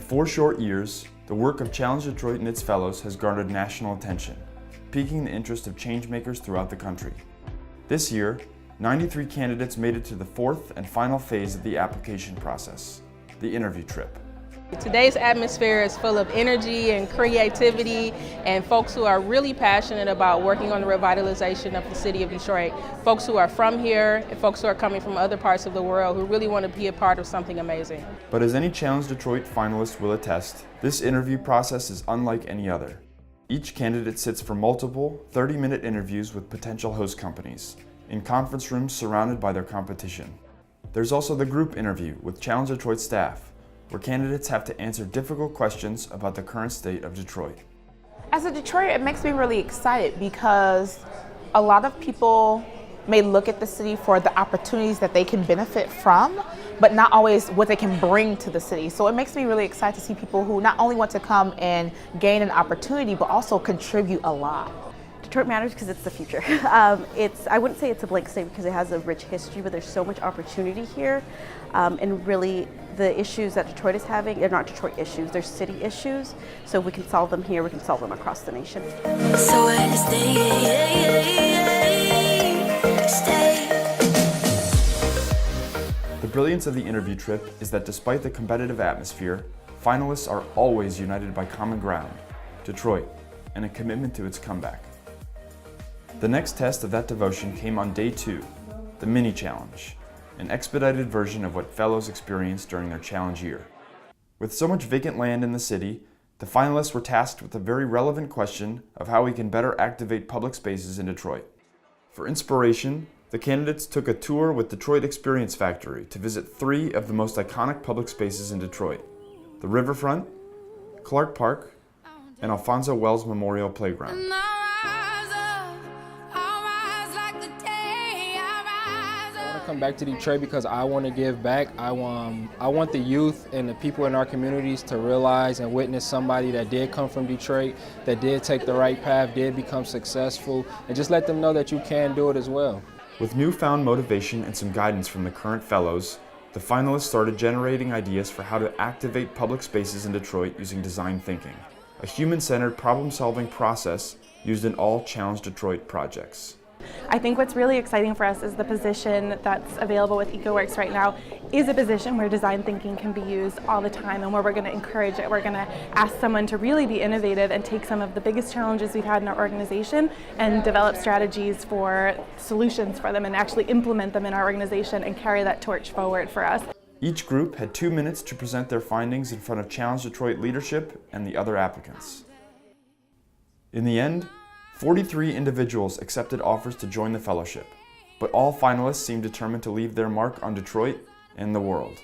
4 short years, the work of Challenge Detroit and its fellows has garnered national attention, piquing the interest of changemakers throughout the country. This year, 93 candidates made it to the 4th and final phase of the application process, the interview trip. Today's atmosphere is full of energy and creativity and folks who are really passionate about working on the revitalization of the city of Detroit. Folks who are from here and folks who are coming from other parts of the world who really want to be a part of something amazing. But as any Challenge Detroit finalist will attest, this interview process is unlike any other. Each candidate sits for multiple 30-minute interviews with potential host companies, in conference rooms surrounded by their competition. There's also the group interview with Challenge Detroit staff, where candidates have to answer difficult questions about the current state of Detroit. As a Detroiter, it makes me really excited because a lot of people may look at the city for the opportunities that they can benefit from, but not always what they can bring to the city. So it makes me really excited to see people who not only want to come and gain an opportunity, but also contribute a lot. Detroit matters because it's the future. I wouldn't say it's a blank slate because it has a rich history, but there's so much opportunity here. And really, the issues that Detroit is having are not Detroit issues, they're city issues. So if we can solve them here, we can solve them across the nation. So The brilliance of the interview trip is that despite the competitive atmosphere, finalists are always united by common ground, Detroit, and a commitment to its comeback. The next test of that devotion came on day 2, the mini challenge, an expedited version of what fellows experienced during their challenge year. With so much vacant land in the city, the finalists were tasked with a very relevant question of how we can better activate public spaces in Detroit. For inspiration, the candidates took a tour with Detroit Experience Factory to visit 3 of the most iconic public spaces in Detroit: the Riverfront, Clark Park, and Alfonso Wells Memorial Playground. Come back to Detroit because I want to give back. I want the youth and the people in our communities to realize and witness somebody that did come from Detroit, that did take the right path, did become successful, and just let them know that you can do it as well. With newfound motivation and some guidance from the current fellows, the finalists started generating ideas for how to activate public spaces in Detroit using design thinking, a human-centered problem-solving process used in all Challenge Detroit projects. I think what's really exciting for us is the position that's available with EcoWorks right now is a position where design thinking can be used all the time and where we're going to encourage it. We're going to ask someone to really be innovative and take some of the biggest challenges we've had in our organization and develop strategies for solutions for them and actually implement them in our organization and carry that torch forward for us. Each group had 2 minutes to present their findings in front of Challenge Detroit leadership and the other applicants. In the end, 43 individuals accepted offers to join the fellowship, but all finalists seemed determined to leave their mark on Detroit and the world.